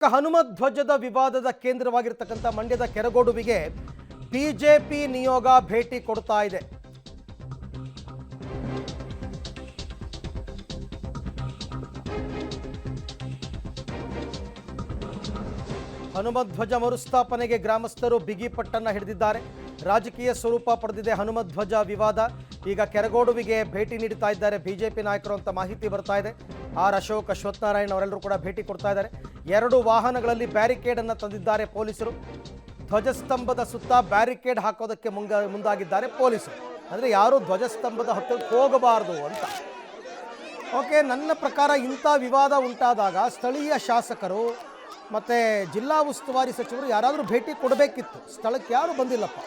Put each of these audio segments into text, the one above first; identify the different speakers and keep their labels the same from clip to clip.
Speaker 1: ಹನುಮತ್ ಧ್ವಜದ ವಿವಾದದ ಕೇಂದ್ರವಾಗಿರತಕ್ಕಂಥ ಮಂಡ್ಯದ ಕೆರಗೋಡುವಿಗೆ ಬಿಜೆಪಿ ನಿಯೋಗ ಭೇಟಿ ಕೊಡ್ತಾ ಇದೆ. ಹನುಮತ್ ಧ್ವಜ ಮರುಸ್ಥಾಪನೆಗೆ ಗ್ರಾಮಸ್ಥರು ಬಿಗಿಪಟ್ಟನ್ನು ಹಿಡಿದಿದ್ದಾರೆ. ರಾಜಕೀಯ ಸ್ವರೂಪ ಪಡೆದಿದೆ ಹನುಮತ್ ಧ್ವಜ ವಿವಾದ. ಈಗ ಕೆರಗೋಡುವಿಗೆ ಭೇಟಿ ನೀಡುತ್ತಾ ಇದ್ದಾರೆ ಬಿಜೆಪಿ ನಾಯಕರು ಅಂತ ಮಾಹಿತಿ ಬರ್ತಾ ಇದೆ. ಆರ್ ಅಶೋಕ್, ಅಶ್ವತ್ಥನಾರಾಯಣ್ ಅವರೆಲ್ಲರೂ ಕೂಡ ಭೇಟಿ ಕೊಡ್ತಾ ಇದ್ದಾರೆ. 2 ವಾಹನಗಳಲ್ಲಿ ಬ್ಯಾರಿಕೇಡ್ ಅನ್ನು ತಂದಿದ್ದಾರೆ ಪೊಲೀಸರು. ಧ್ವಜಸ್ತಂಭದ ಸುತ್ತ ಬ್ಯಾರಿಕೇಡ್ ಹಾಕೋದಕ್ಕೆ ಮುಂದಾಗಿದ್ದಾರೆ ಪೊಲೀಸರು. ಅಂದರೆ ಯಾರು ಧ್ವಜಸ್ತಂಭದ ಹತ್ತಿರ ಹೋಗಬಾರದು ಅಂತ. ಓಕೆ, ನನ್ನ ಪ್ರಕಾರ ಇಂಥ ವಿವಾದ ಉಂಟಾದಾಗ ಸ್ಥಳೀಯ ಶಾಸಕರು ಮತ್ತು ಜಿಲ್ಲಾ ಉಸ್ತುವಾರಿ ಸಚಿವರು ಯಾರಾದರೂ ಭೇಟಿ ಕೊಡಬೇಕಿತ್ತು. ಸ್ಥಳಕ್ಕೆ ಯಾರು ಬಂದಿಲ್ಲಪ್ಪ.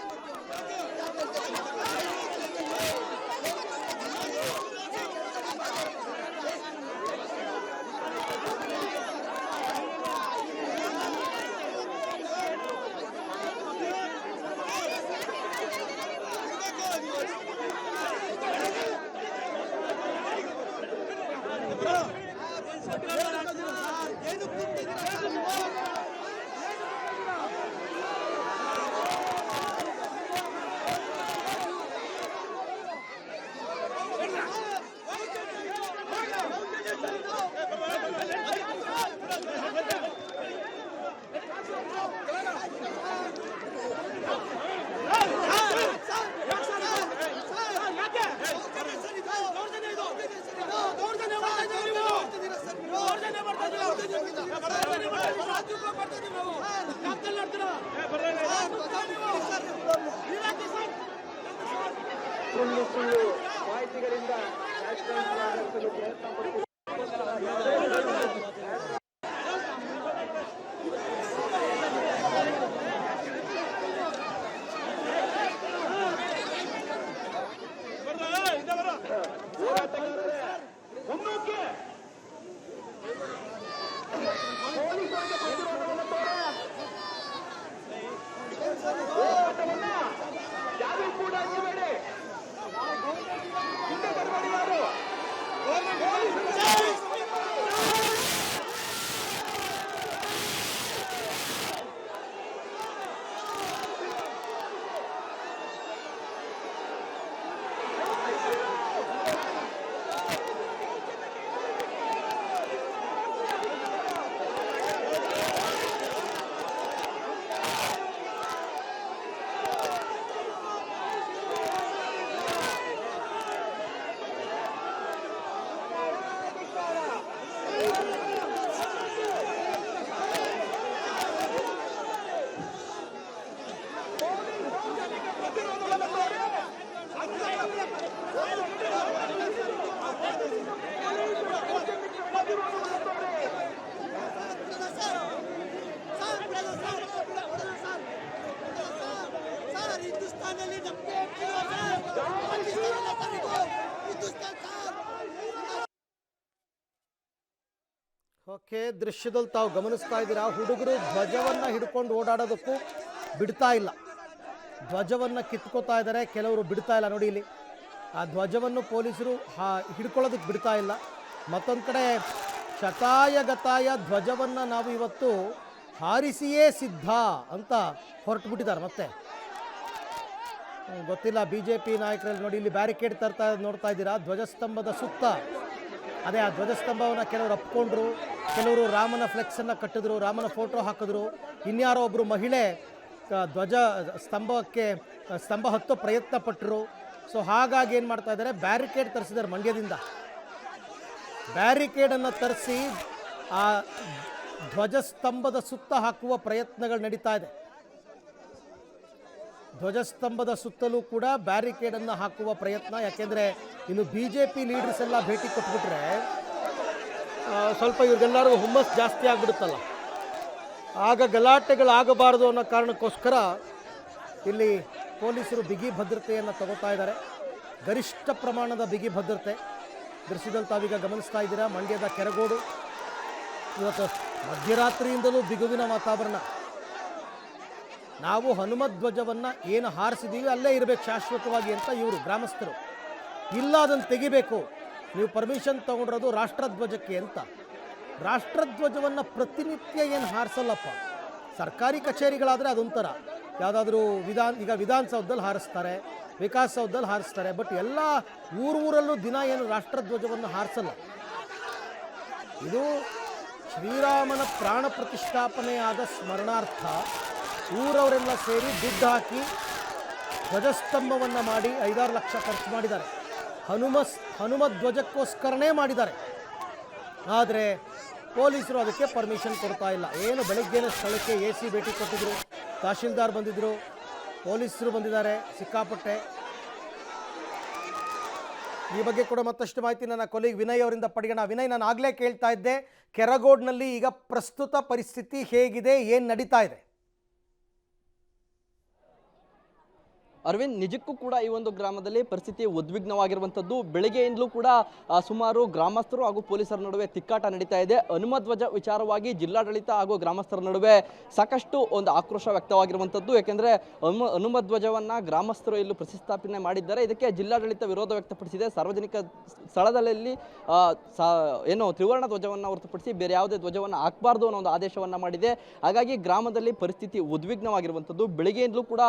Speaker 2: ಮಾಹಿತಿಗಳಿಂದ
Speaker 1: ಓಕೆ, ದೃಶ್ಯದಲ್ಲಿ ತಾವು ಗಮನಿಸ್ತಾ ಇದ್ದೀರಾ. ಹುಡುಗರು ಧ್ವಜವನ್ನು ಹಿಡ್ಕೊಂಡು ಓಡಾಡೋದಕ್ಕೂ ಬಿಡ್ತಾ ಇಲ್ಲ. ಧ್ವಜವನ್ನು ಕಿತ್ಕೋತಾ ಇದ್ದಾರೆ, ಕೆಲವರು ಬಿಡ್ತಾ ಇಲ್ಲ. ನೋಡಿ ಇಲ್ಲಿ ಆ ಧ್ವಜವನ್ನು ಪೊಲೀಸರು ಹಿಡ್ಕೊಳ್ಳೋದಕ್ಕೆ ಬಿಡ್ತಾ ಇಲ್ಲ. ಮತ್ತೊಂದು ಕಡೆ ಶತಾಯ ಗತಾಯ ಧ್ವಜವನ್ನು ನಾವು ಇವತ್ತು ಹಾರಿಸಿಯೇ ಸಿದ್ಧ ಅಂತ ಹೊರಟುಬಿಟ್ಟಿದ್ದಾರೆ. ಮತ್ತೆ ಗೊತ್ತಿಲ್ಲ BJP ನಾಯಕರಲ್ಲಿ. ನೋಡಿ ಇಲ್ಲಿ ಬ್ಯಾರಿಕೇಡ್ ನೋಡ್ತಾ ಇದ್ದೀರಾ. ಧ್ವಜಸ್ತಂಭದ ಸುತ್ತ ಅದೇ ಆ ಧ್ವಜಸ್ತಂಭವನ್ನು ಕೆಲವರು ಅಪ್ಕೊಂಡ್ರು, ಕೆಲವರು ರಾಮನ ಫ್ಲೆಕ್ಸನ್ನು ಕಟ್ಟಿದ್ರು, ರಾಮನ ಫೋಟೋ ಹಾಕಿದ್ರು. ಇನ್ಯಾರೋ ಒಬ್ಬರು ಮಹಿಳೆ ಸ್ತಂಭ ಹತ್ತೋ ಪ್ರಯತ್ನ ಪಟ್ಟರು. ಸೊ ಹಾಗಾಗಿ ಏನು ಮಾಡ್ತಾ ಇದ್ದಾರೆ, ಬ್ಯಾರಿಕೇಡ್ ತರಿಸಿದ್ದಾರೆ. ಮಂಡ್ಯದಿಂದ ಬ್ಯಾರಿಕೇಡನ್ನು ತರಿಸಿ ಆ ಧ್ವಜಸ್ತಂಭದ ಸುತ್ತ ಹಾಕುವ ಪ್ರಯತ್ನಗಳು ನಡೀತಾ ಇದೆ. ಧ್ವಜಸ್ತಂಭದ ಸುತ್ತಲೂ ಕೂಡ ಬ್ಯಾರಿಕೇಡನ್ನು ಹಾಕುವ ಪ್ರಯತ್ನ. ಯಾಕೆಂದರೆ ಇನ್ನು BJP ಲೀಡರ್ಸ್ ಎಲ್ಲ ಭೇಟಿ ಕೊಟ್ಬಿಟ್ರೆ ಸ್ವಲ್ಪ ಇವ್ರಿಗೆಲ್ಲರಿಗೂ ಹುಮ್ಮಸ್ ಜಾಸ್ತಿ ಆಗಿಬಿಡುತ್ತಲ್ಲ. ಆಗ ಗಲಾಟೆಗಳಾಗಬಾರದು ಅನ್ನೋ ಕಾರಣಕ್ಕೋಸ್ಕರ ಇಲ್ಲಿ ಪೊಲೀಸರು ಬಿಗಿ ಭದ್ರತೆಯನ್ನು ತಗೋತಾ ಇದ್ದಾರೆ. ಗರಿಷ್ಠ ಪ್ರಮಾಣದ ಬಿಗಿ ಭದ್ರತೆ. ದೃಶ್ಯದಲ್ಲಿ ತಾವೀಗ ಗಮನಿಸ್ತಾ ಇದ್ದೀರಾ. ಮಂಡ್ಯದ ಕೆರಗೋಡು ಇವತ್ತು ಮಧ್ಯರಾತ್ರಿಯಿಂದಲೂ ಬಿಗುವಿನ ವಾತಾವರಣ. ನಾವು ಹನುಮತ್ ಧ್ವಜವನ್ನು ಏನು ಹಾರಿಸಿದ್ದೀವಿ ಅಲ್ಲೇ ಇರಬೇಕು ಶಾಶ್ವತವಾಗಿ ಅಂತ ಇವರು ಗ್ರಾಮಸ್ಥರು. ಇಲ್ಲ, ಅದನ್ನು ತೆಗಿಬೇಕು, ನೀವು ಪರ್ಮಿಷನ್ ತೊಗೊಂಡಿರೋದು ರಾಷ್ಟ್ರಧ್ವಜಕ್ಕೆ ಅಂತ. ರಾಷ್ಟ್ರಧ್ವಜವನ್ನು ಪ್ರತಿನಿತ್ಯ ಏನು ಹಾರಿಸಲ್ಲಪ್ಪ. ಸರ್ಕಾರಿ ಕಚೇರಿಗಳಾದರೆ ಅದೊಂಥರ, ಯಾವುದಾದ್ರೂ ವಿಧಾನಸೌಧದಲ್ಲಿ ಹಾರಿಸ್ತಾರೆ, ವಿಕಾಸಸೌಧದಲ್ಲಿ ಹಾರಿಸ್ತಾರೆ. ಬಟ್ ಎಲ್ಲ ಊರಲ್ಲೂ ದಿನ ಏನು ರಾಷ್ಟ್ರಧ್ವಜವನ್ನು ಹಾರಿಸಲ್ಲ. ಇದು ಶ್ರೀರಾಮನ ಪ್ರಾಣ ಪ್ರತಿಷ್ಠಾಪನೆಯಾದ ಸ್ಮರಣಾರ್ಥ ಊರವರೆಲ್ಲ ಸೇರಿ ದುಡ್ಡು ಹಾಕಿ ಧ್ವಜಸ್ತಂಭವನ್ನು ಮಾಡಿ 5-6 ಲಕ್ಷ ಖರ್ಚು ಮಾಡಿದ್ದಾರೆ. ಹನುಮ ಧ್ವಜಕ್ಕೋಸ್ಕರನೇ ಮಾಡಿದ್ದಾರೆ. ಆದರೆ ಪೊಲೀಸರು ಅದಕ್ಕೆ ಪರ್ಮಿಷನ್ ಕೊಡ್ತಾ ಇಲ್ಲ. ಏನು ಬೆಳಗ್ಗೆನೇ ಸ್ಥಳಕ್ಕೆ AC ಭೇಟಿ ಕೊಟ್ಟಿದ್ರು, ತಹಶೀಲ್ದಾರ್ ಬಂದಿದ್ದರು, ಪೊಲೀಸರು ಬಂದಿದ್ದಾರೆ ಸಿಕ್ಕಾಪಟ್ಟೆ. ಈ ಬಗ್ಗೆ ಕೂಡ ಮತ್ತಷ್ಟು ಮಾಹಿತಿ ನನ್ನ ಕೊಲೀಗ್ ವಿನಯ್ ಅವರಿಂದ ಪಡೆಯೋಣ. ವಿನಯ್, ನಾನು ಆಗಲೇ ಕೇಳ್ತಾ ಇದ್ದೆ, ಕೆರಗೋಡ್ನಲ್ಲಿ ಈಗ ಪ್ರಸ್ತುತ ಪರಿಸ್ಥಿತಿ ಹೇಗಿದೆ, ಏನು ನಡೀತಾ ಇದೆ?
Speaker 2: ಅರವಿಂದ್, ನಿಜಕ್ಕೂ ಕೂಡ ಈ ಒಂದು ಗ್ರಾಮದಲ್ಲಿ ಪರಿಸ್ಥಿತಿ ಉದ್ವಿಗ್ನವಾಗಿರುವಂಥದ್ದು. ಬೆಳಗ್ಗೆಯಿಂದಲೂ ಕೂಡ ಸುಮಾರು ಗ್ರಾಮಸ್ಥರು ಹಾಗೂ ಪೊಲೀಸರ ನಡುವೆ ತಿಕ್ಕಾಟ ನಡೀತಾ ಇದೆ. ಹನುಮಧ್ವಜ ವಿಚಾರವಾಗಿ ಜಿಲ್ಲಾಡಳಿತ ಹಾಗೂ ಗ್ರಾಮಸ್ಥರ ನಡುವೆ ಸಾಕಷ್ಟು ಒಂದು ಆಕ್ರೋಶ ವ್ಯಕ್ತವಾಗಿರುವಂಥದ್ದು. ಯಾಕೆಂದರೆ ಹನುಮಧ್ವಜವನ್ನು ಗ್ರಾಮಸ್ಥರು ಇಲ್ಲೂ ಪ್ರತಿಷ್ಠಾಪನೆ ಮಾಡಿದ್ದಾರೆ. ಇದಕ್ಕೆ ಜಿಲ್ಲಾಡಳಿತ ವಿರೋಧ ವ್ಯಕ್ತಪಡಿಸಿದೆ. ಸಾರ್ವಜನಿಕ ಸ್ಥಳದಲ್ಲಿ ಏನು ತ್ರಿವರ್ಣ ಧ್ವಜವನ್ನು ಹೊರತುಪಡಿಸಿ ಬೇರೆ ಯಾವುದೇ ಧ್ವಜವನ್ನು ಹಾಕಬಾರ್ದು ಅನ್ನೋ ಒಂದು ಆದೇಶವನ್ನು ಮಾಡಿದೆ. ಹಾಗಾಗಿ ಗ್ರಾಮದಲ್ಲಿ ಪರಿಸ್ಥಿತಿ ಉದ್ವಿಗ್ನವಾಗಿರುವಂಥದ್ದು. ಬೆಳಗ್ಗೆಯಿಂದಲೂ ಕೂಡ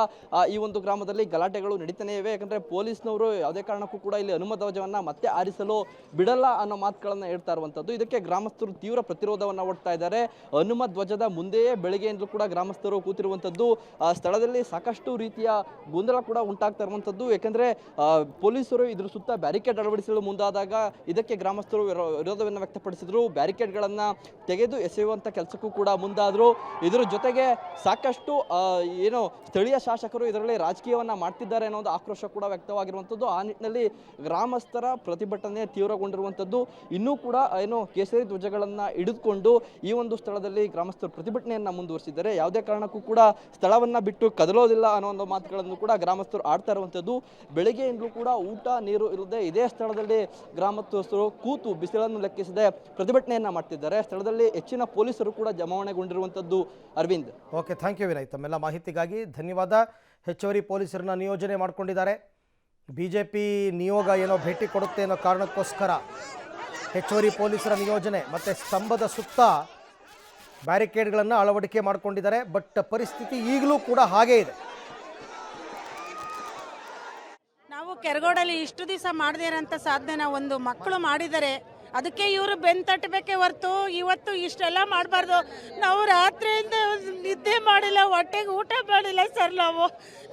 Speaker 2: ಈ ಒಂದು ಗ್ರಾಮದಲ್ಲಿ ಗಲಾಟೆಗಳು ನಡೀತಾನೆ ಇವೆ. ಯಾಕಂದ್ರೆ ಪೊಲೀಸ್ನವರು ಯಾವುದೇ ಕಾರಣಕ್ಕೂ ಕೂಡ ಇಲ್ಲಿ ಹನುಮಧ್ವಜವನ್ನ ಮತ್ತೆ ಆರಿಸಲು ಬಿಡಲ್ಲ ಅನ್ನೋ ಮಾತುಗಳನ್ನ ಹೇಳ್ತಾ ಇರುವಂತದ್ದು. ಇದಕ್ಕೆ ಗ್ರಾಮಸ್ಥರು ತೀವ್ರ ಪ್ರತಿರೋಧವನ್ನ ಒಡ್ತಾ ಇದ್ದಾರೆ. ಹನುಮಧ್ವಜದ ಮುಂದೆಯೇ ಬೆಳಗ್ಗೆಯಿಂದಲೂ ಕೂಡ ಗ್ರಾಮಸ್ಥರು ಕೂತಿರುವಂತದ್ದು. ಸ್ಥಳದಲ್ಲಿ ಸಾಕಷ್ಟು ರೀತಿಯ ಗೊಂದಲ ಕೂಡ ಉಂಟಾಗ್ತಾ ಇರುವಂತದ್ದು. ಯಾಕಂದ್ರೆ ಪೊಲೀಸರು ಇದ್ರ ಸುತ್ತ ಬ್ಯಾರಿಕೇಡ್ ಅಳವಡಿಸಲು ಮುಂದಾದಾಗ ಇದಕ್ಕೆ ಗ್ರಾಮಸ್ಥರು ವಿರೋಧವನ್ನು ವ್ಯಕ್ತಪಡಿಸಿದ್ರು. ಬ್ಯಾರಿಕೇಡ್ಗಳನ್ನ ತೆಗೆದು ಎಸೆಯುವಂತ ಕೆಲಸಕ್ಕೂ ಕೂಡ ಮುಂದಾದ್ರು. ಇದರ ಜೊತೆಗೆ ಸಾಕಷ್ಟು ಏನು ಸ್ಥಳೀಯ ಶಾಸಕರು ಇದರಲ್ಲಿ ರಾಜಕೀಯವನ್ನ ಮಾಡ್ತಿದ್ದಾರೆ ಅನ್ನೋ ಒಂದು ಆಕ್ರೋಶ ಕೂಡ ವ್ಯಕ್ತವಾಗಿರುವಂಥದ್ದು. ಆ ನಿಟ್ಟಿನಲ್ಲಿ ಗ್ರಾಮಸ್ಥರ ಪ್ರತಿಭಟನೆ ತೀವ್ರಗೊಂಡಿರುವಂಥದ್ದು. ಇನ್ನೂ ಕೂಡ ಏನು ಕೇಸರಿ ಧ್ವಜಗಳನ್ನ ಹಿಡಿದುಕೊಂಡು ಈ ಒಂದು ಸ್ಥಳದಲ್ಲಿ ಗ್ರಾಮಸ್ಥರು ಪ್ರತಿಭಟನೆಯನ್ನ ಮುಂದುವರಿಸಿದ್ದಾರೆ. ಯಾವುದೇ ಕಾರಣಕ್ಕೂ ಕೂಡ ಸ್ಥಳವನ್ನ ಬಿಟ್ಟು ಕದಲೋದಿಲ್ಲ ಅನ್ನೋ ಒಂದು ಮಾತುಗಳನ್ನು ಕೂಡ ಗ್ರಾಮಸ್ಥರು ಆಡ್ತಾ ಇರುವಂಥದ್ದು. ಬೆಳಗ್ಗೆಯಿಂದಲೂ ಕೂಡ ಊಟ ನೀರು ಇಲ್ಲದೆ ಇದೇ ಸ್ಥಳದಲ್ಲಿ ಗ್ರಾಮಸ್ಥರು ಕೂತು ಬಿಸಿಲನ್ನು ಲೆಕ್ಕಿಸದೆ ಪ್ರತಿಭಟನೆಯನ್ನ ಮಾಡ್ತಿದ್ದಾರೆ. ಸ್ಥಳದಲ್ಲಿ ಹೆಚ್ಚಿನ ಪೊಲೀಸರು ಕೂಡ ಜಮಾವಣೆಗೊಂಡಿರುವಂಥದ್ದು. Arvind,
Speaker 1: okay, thank you Vinay. ತಮ್ಮೆಲ್ಲ ಮಾಹಿತಿಗಾಗಿ ಧನ್ಯವಾದ. ಹೆಚ್ಚುವರಿ ಪೊಲೀಸರನ್ನ ನಿಯೋಜನೆ ಮಾಡಿಕೊಂಡಿದ್ದಾರೆ. BJP ನಿಯೋಗ ಏನೋ ಭೇಟಿ ಕೊಡುತ್ತೆ ಅನ್ನೋ ಕಾರಣಕ್ಕೋಸ್ಕರ ಹೆಚ್ಚುವರಿ ಪೊಲೀಸರ ನಿಯೋಜನೆ ಮತ್ತು ಸ್ತಂಭದ ಸುತ್ತ ಬ್ಯಾರಿಕೇಡ್ಗಳನ್ನು ಅಳವಡಿಕೆ ಮಾಡಿಕೊಂಡಿದ್ದಾರೆ. ಬಟ್ ಪರಿಸ್ಥಿತಿ ಈಗಲೂ ಕೂಡ ಹಾಗೇ ಇದೆ.
Speaker 3: ನಾವು ಕೆರಗೋಡಲ್ಲಿ ಇಷ್ಟು ದಿವಸ ಮಾಡದೇ ಇರೋಂಥ ಸಾಧನೆ ನಾವು ಒಂದು ಮಕ್ಕಳು ಮಾಡಿದ್ದಾರೆ. ಅದಕ್ಕೆ ಇವರು ಬೆನ್ ತಟ್ಟಬೇಕೇ ಹೊರ್ತು ಇವತ್ತು ಇಷ್ಟೆಲ್ಲ ಮಾಡಬಾರ್ದು. ನಾವು ರಾತ್ರಿಯಿಂದ ನಿದ್ದೆ ಮಾಡಿಲ್ಲ, ಹೊಟ್ಟೆಗೆ ಊಟ ಮಾಡಿಲ್ಲ ಸರ್.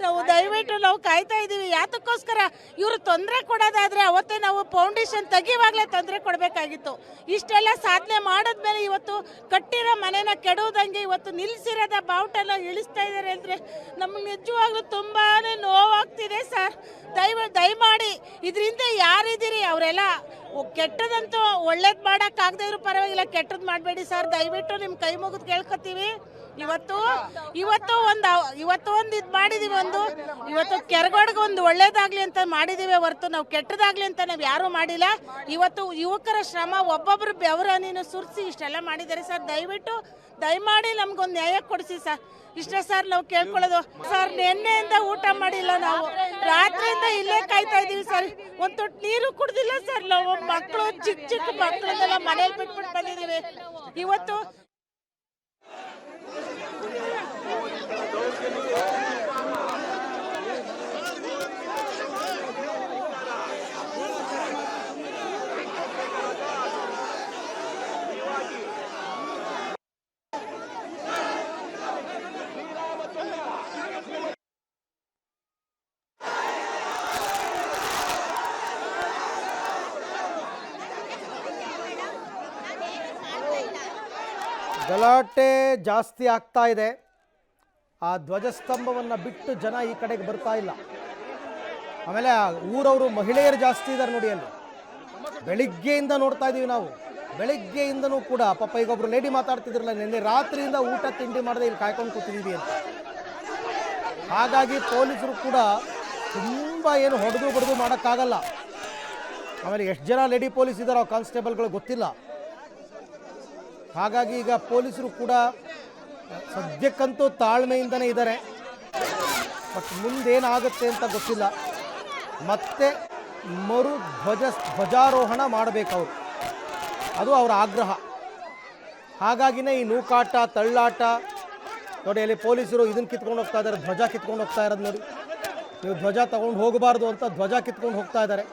Speaker 3: ನಾವು ದಯವಿಟ್ಟು ನಾವು ಕಾಯ್ತಾ ಇದ್ದೀವಿ. ಯಾತಕ್ಕೋಸ್ಕರ ಇವರು ತೊಂದರೆ ಕೊಡೋದಾದರೆ ಅವತ್ತೇ ನಾವು ಫೌಂಡೇಶನ್ ತೆಗಿವಾಗಲೇ ತೊಂದರೆ ಕೊಡಬೇಕಾಗಿತ್ತು. ಇಷ್ಟೆಲ್ಲ ಸಾಧನೆ ಮಾಡಿದ್ಮೇಲೆ ಇವತ್ತು ಕಟ್ಟಿರೋ ಮನೆನ ಕೆಡುವುದಂಗೆ ಇವತ್ತು ನಿಲ್ಲಿಸಿರೋದ ಬಾವುಟೆಲ್ಲ ಇಳಿಸ್ತಾ ಇದ್ದಾರೆ ಅಂದರೆ ನಮಗೆ ನಿಜವಾಗ್ಲೂ ತುಂಬಾ ನೋವಾಗ್ತಿದೆ ಸರ್. ದಯಮಾಡಿ ಇದರಿಂದ ಯಾರಿದ್ದೀರಿ ಅವರೆಲ್ಲ ಕೆಟ್ಟದಂತೂ ಒಳ್ಳೇದು ಮಾಡೋಕ್ಕಾಗದೇ ಇರೋ ಪರವಾಗಿಲ್ಲ, ಕೆಟ್ಟದ್ದು ಮಾಡಬೇಡಿ ಸರ್. ದಯವಿಟ್ಟು ನಿಮ್ಮ ಕೈ ಮುಗಿದು ಕೇಳ್ಕೊತೀವಿ. ಇವತ್ತು ಒಂದು ಇದು ಮಾಡಿದೀವಿ. ಇವತ್ತು ಕೆರಗೋಡ್ಗೆ ಒಂದು ಒಳ್ಳೇದಾಗ್ಲಿ ಅಂತ ಮಾಡಿದೀವಿ ಹೊರತು ನಾವು ಕೆಟ್ಟದಾಗ್ಲಿ ಅಂತ ನಾವು ಯಾರೂ ಮಾಡಿಲ್ಲ. ಇವತ್ತು ಯುವಕರ ಶ್ರಮ, ಒಬ್ಬೊಬ್ರು ಬೆವರನ್ನು ಸುರಿಸಿ ಇಷ್ಟೆಲ್ಲ ಮಾಡಿದ್ದಾರೆ ಸರ್. ದಯಮಾಡಿ ನಮ್ಗೊಂದು ನ್ಯಾಯ ಕೊಡಿಸಿ ಸರ್. ಇಷ್ಟೇ ಸರ್ ನಾವು ಕೇಳ್ಕೊಳ್ಳೋದು ಸರ್. ನಿನ್ನೆಯಿಂದ ಊಟ ಮಾಡಿಲ್ಲ, ನಾವು ರಾತ್ರಿಯಿಂದ ಇಲ್ಲೇ ಕಾಯ್ತಾ ಇದೀವಿ ಸರ್. ಒಂದು ತೊಟ್ಟು ನೀರು ಕುಡ್ದಿಲ್ಲ ಸರ್. ನಾವು ಮಕ್ಕಳು ಚಿಕ್ಕ ಮಕ್ಕಳನ್ನೆಲ್ಲ ಮನೇಲಿ ಬಿಟ್ಬಿಟ್ಟು ಬಂದಿದ್ದೀವಿ. ಇವತ್ತು
Speaker 1: ಗಲಾಟೆ ಜಾಸ್ತಿ ಆಗ್ತಾ ಇದೆ. ಆ ಧ್ವಜಸ್ತಂಭವನ್ನು ಬಿಟ್ಟು ಜನ ಈ ಕಡೆಗೆ ಬರ್ತಾ ಇಲ್ಲ. ಆಮೇಲೆ ಊರವರು ಮಹಿಳೆಯರು ಜಾಸ್ತಿ ಇದ್ದಾರೆ ನೋಡಿ. ಅಲ್ಲಿ ಬೆಳಿಗ್ಗೆಯಿಂದ ನೋಡ್ತಾ ಇದ್ದೀವಿ ನಾವು. ಬೆಳಿಗ್ಗೆಯಿಂದನೂ ಕೂಡ ಪಾಪ ಈಗೊಬ್ರು ಲೇಡಿ ಮಾತಾಡ್ತಿದ್ರಲ್ಲ, ನಿನ್ನೆ ರಾತ್ರಿಯಿಂದ ಊಟ ತಿಂಡಿ ಮಾಡದೆ ಇಲ್ಲಿ ಕಾಯ್ಕೊಂಡು ಕೂತಿದ್ದೀವಿ ಅಂತ. ಹಾಗಾಗಿ ಪೊಲೀಸರು ಕೂಡ ತುಂಬ ಏನು ಹೊಡೆದು ಬಡ್ದು ಮಾಡೋಕ್ಕಾಗಲ್ಲ. ಆಮೇಲೆ ಎಷ್ಟು ಜನ ಲೇಡಿ ಪೊಲೀಸ್ ಇದ್ದಾರೋ ಕಾನ್ಸ್ಟೇಬಲ್ಗಳು ಗೊತ್ತಿಲ್ಲ. ಹಾಗಾಗಿ ಈಗ ಪೊಲೀಸರು ಕೂಡ ಸದ್ಯಕ್ಕಂತೂ ತಾಳ್ಮೆಯಿಂದನೇ ಇದ್ದಾರೆ. ಬಟ್ ಮುಂದೇನಾಗುತ್ತೆ ಅಂತ ಗೊತ್ತಿಲ್ಲ. ಮತ್ತೆ ಧ್ವಜಾರೋಹಣ ಮಾಡಬೇಕು ಅವರು, ಅದು ಅವರ ಆಗ್ರಹ. ಹಾಗಾಗಿನೇ ಈ ನೂಕಾಟ ತಳ್ಳಾಟ ನೋಡಿ, ಅಲ್ಲಿ ಪೊಲೀಸರು ಇದನ್ನು ಕಿತ್ಕೊಂಡು ಹೋಗ್ತಾ ಇದ್ದಾರೆ, ಧ್ವಜ ಕಿತ್ಕೊಂಡು ಹೋಗ್ತಾ ಇರೋದು ನೋಡಿ. ನೀವು ಧ್ವಜ ತಗೊಂಡು ಹೋಗಬಾರ್ದು ಅಂತ ಧ್ವಜ ಕಿತ್ಕೊಂಡು ಹೋಗ್ತಾ ಇದ್ದಾರೆ.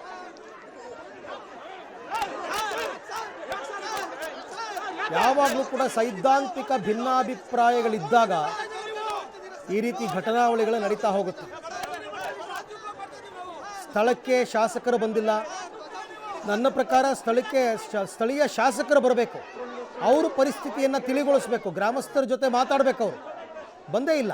Speaker 1: ಯಾವಾಗಲೂ ಕೂಡ ಸೈದ್ಧಾಂತಿಕ ಭಿನ್ನಾಭಿಪ್ರಾಯಗಳಿದ್ದಾಗ ಈ ರೀತಿ ಘಟನಾವಳಿಗಳು ನಡೀತಾ ಹೋಗುತ್ತೆ. ಸ್ಥಳಕ್ಕೆ ಶಾಸಕರು ಬಂದಿಲ್ಲ. ನನ್ನ ಪ್ರಕಾರ ಸ್ಥಳೀಯ ಶಾಸಕರು ಬರಬೇಕು, ಅವರು ಪರಿಸ್ಥಿತಿಯನ್ನು ತಿಳಿಗೊಳಿಸಬೇಕು, ಗ್ರಾಮಸ್ಥರ ಜೊತೆ ಮಾತಾಡಬೇಕು. ಅವರು ಬಂದೇ ಇಲ್ಲ.